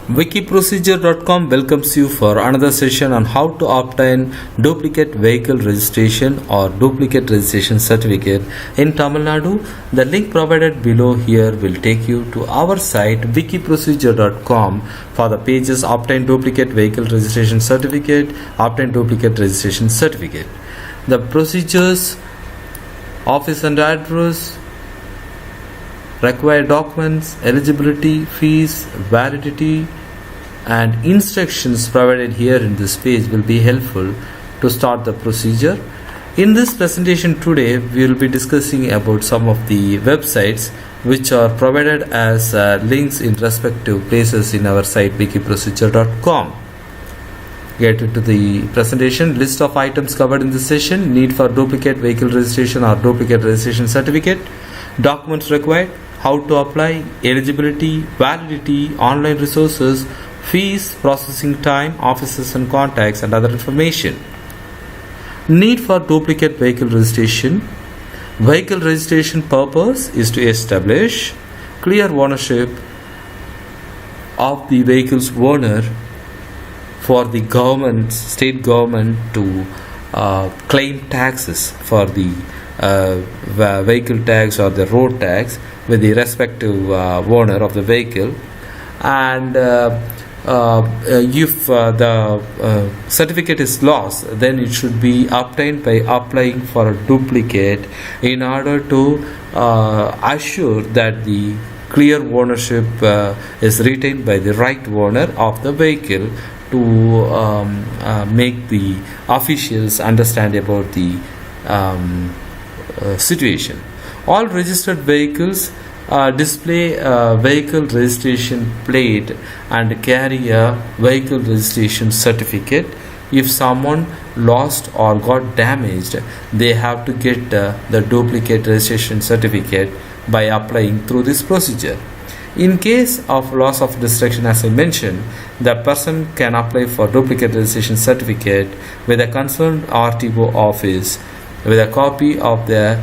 Wikiprocedure.com welcomes you for another session on how to obtain duplicate vehicle registration or duplicate registration certificate in Tamil Nadu. The link provided below here will take you to our site wikiprocedure.com for the pages obtain duplicate vehicle registration certificate, obtain duplicate registration certificate. The procedures, office and address, required documents, eligibility, fees, validity, and instructions provided here in this page will be helpful to start the procedure. In this presentation today, we will be discussing about some of the websites which are provided as links in respective places in our site wikiprocedure.com. Get into the presentation. List of items covered in this session: need for duplicate vehicle registration or duplicate registration certificate, documents required, how to apply, eligibility, validity, online resources, fees, processing time, offices and contacts, and other information. Need for duplicate vehicle registration. Vehicle registration purpose is to establish clear ownership of the vehicle's owner for the government, state government to claim taxes for the vehicle tax or the road tax with the respective owner of the vehicle. And if the certificate is lost, then it should be obtained by applying for a duplicate in order to assure that the clear ownership is retained by the right owner of the vehicle, to make the officials understand about the situation. All registered vehicles display a vehicle registration plate and carry a vehicle registration certificate. If someone lost or got damaged, they have to get the duplicate registration certificate by applying through this procedure. In case of loss of destruction, as I mentioned, the person can apply for duplicate registration certificate with a concerned RTO office with a copy of the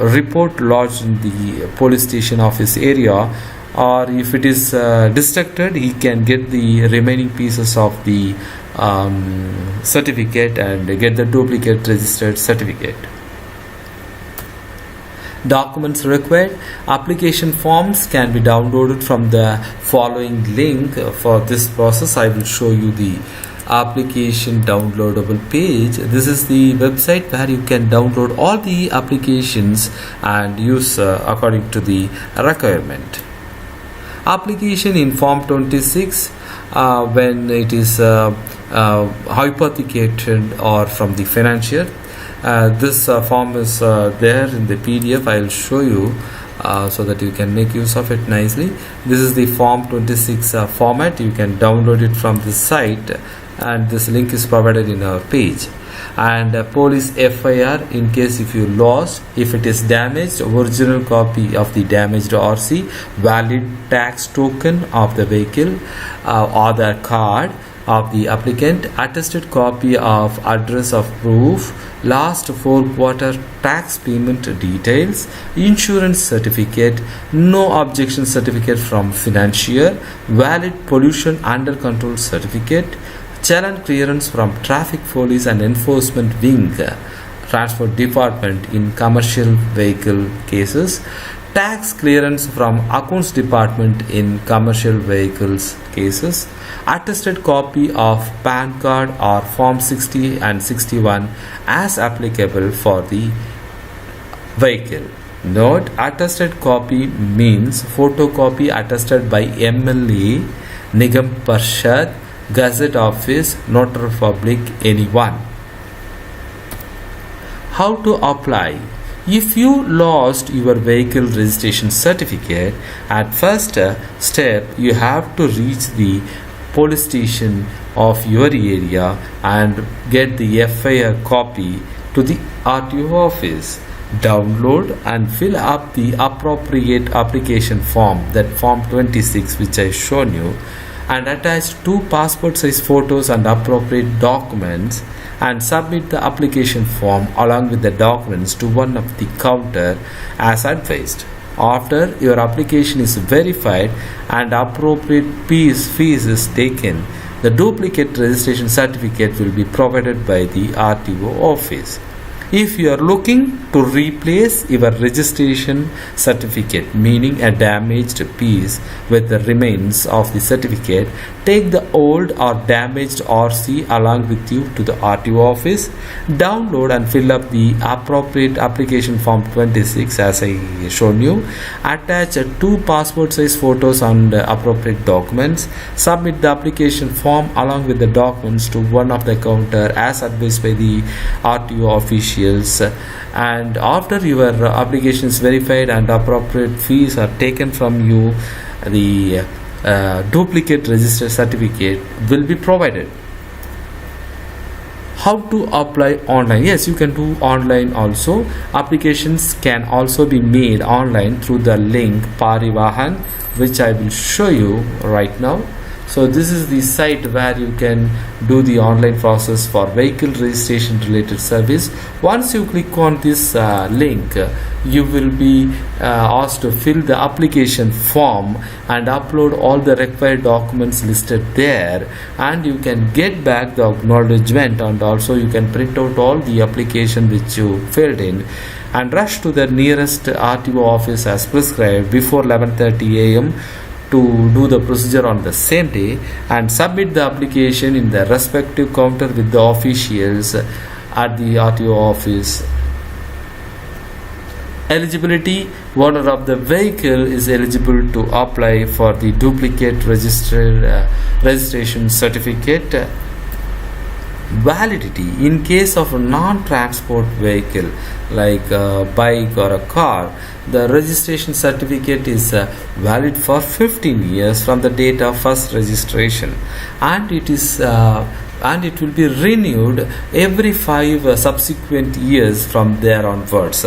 report lodged in the police station office area, or if it is destructed, he can get the remaining pieces of the certificate and get the duplicate registered certificate. Documents required. Application forms can be downloaded from the following link. For this process, I will show you the application downloadable page. This is the website where you can download all the applications and use according to the requirement. Application in Form 26 when it is hypothecated or from the financier. This form is there in the PDF. I will show you so that you can make use of it nicely. This is the Form 26 format. You can download it from the site, and this link is provided in our page. And police FIR, in case if you lost, if it is damaged, original copy of the damaged RC, valid tax token of the vehicle, Aadhaar card of the applicant, attested copy of address of proof, last 4-quarter tax payment details, insurance certificate, no objection certificate from financier, valid pollution under control certificate, challan clearance from traffic police and enforcement wing, transport department in commercial vehicle cases, tax clearance from accounts department in commercial vehicles cases, attested copy of PAN card or Form 60 and 61 as applicable for the vehicle. Note: attested copy means photocopy attested by MLA, Nigam Parshad, Gazette Office, Notary Public, anyone. How to apply? If you lost your vehicle registration certificate, at first step you have to reach the police station of your area and get the FIR copy to the RTO office. Download and fill up the appropriate application form, that Form 26 which I shown you, and attach 2 passport size photos and appropriate documents, and submit the application form along with the documents to one of the counter as advised. After your application is verified and appropriate fees is taken, the duplicate registration certificate will be provided by the RTO office. If you are looking to replace your registration certificate, meaning a damaged piece with the remains of the certificate, take the old or damaged RC along with you to the RTO office, download and fill up the appropriate application form 26 as I shown you, attach 2 passport size photos and appropriate documents, submit the application form along with the documents to one of the counter as advised by the RTO official. And after your application is verified and appropriate fees are taken from you, the duplicate register certificate will be provided. How to apply online? Yes, you can do online also. Applications can also be made online through the link Parivahan, which I will show you right now. So this is the site where you can do the online process for vehicle registration related service. Once you click on this link, you will be asked to fill the application form and upload all the required documents listed there, and you can get back the acknowledgement, and also you can print out all the application which you filled in and rush to the nearest RTO office as prescribed before 11:30 a.m. to do the procedure on the same day and submit the application in the respective counter with the officials at the RTO office. Eligibility: owner of the vehicle is eligible to apply for the duplicate registration certificate. Validity: in case of a non-transport vehicle like a bike or a car, the registration certificate is valid for 15 years from the date of first registration, and it will be renewed every 5 subsequent years from there onwards.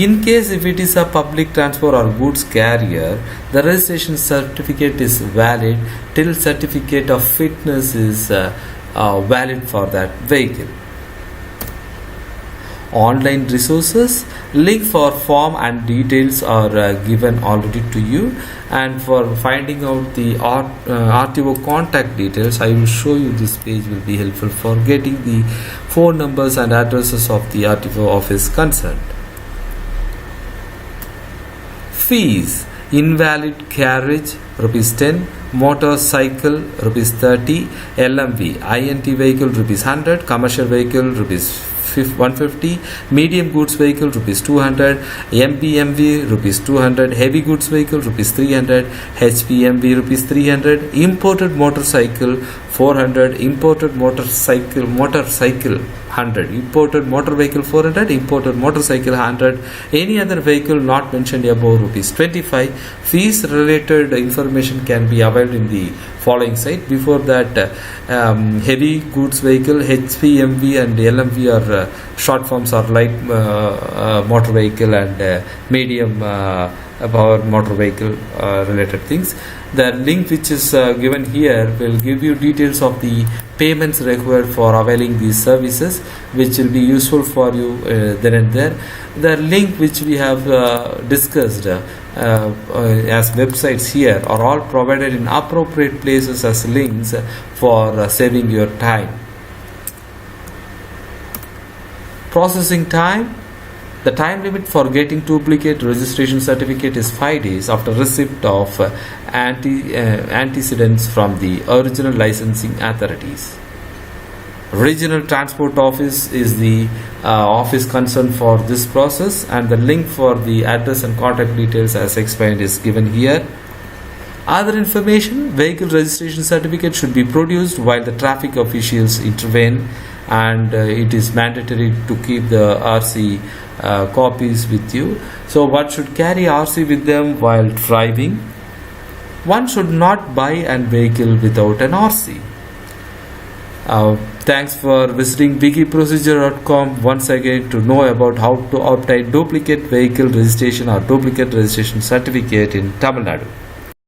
In case if it is a public transport or goods carrier, the registration certificate is valid till certificate of fitness is valid for that vehicle. Online resources: link for form and details are given already to you, and for finding out the RTO contact details, I will show you. This page will be helpful for getting the phone numbers and addresses of the RTO office concerned. Fees: invalid carriage ₹10, motorcycle ₹30, LMV INT vehicle ₹100, commercial vehicle ₹150, medium goods vehicle ₹200, MBMV ₹200, heavy goods vehicle ₹300, HPMV ₹300, imported motorcycle 400, imported motorcycle 100, imported motor vehicle 400, imported motorcycle 100, any other vehicle not mentioned above ₹25. Fees related information can be availed in the following site. Before that, heavy goods vehicle HPMV and LMV are short forms are light motor vehicle and medium power motor vehicle related things. The link which is given here will give you details of the payments required for availing these services, which will be useful for you then and there. The link which we have discussed as websites here are all provided in appropriate places as links for saving your time. Processing time: the time limit for getting duplicate registration certificate is 5 days after receipt of antecedents from the original licensing authorities. Regional Transport Office is the office concerned for this process, and the link for the address and contact details as explained is given here. Other information: vehicle registration certificate should be produced while the traffic officials intervene, and it is mandatory to keep the RC copies with you. So one should carry RC with them while driving. One should not buy a vehicle without an RC. Thanks for visiting wikiprocedure.com once again to know about how to obtain duplicate vehicle registration or duplicate registration certificate in Tamil Nadu.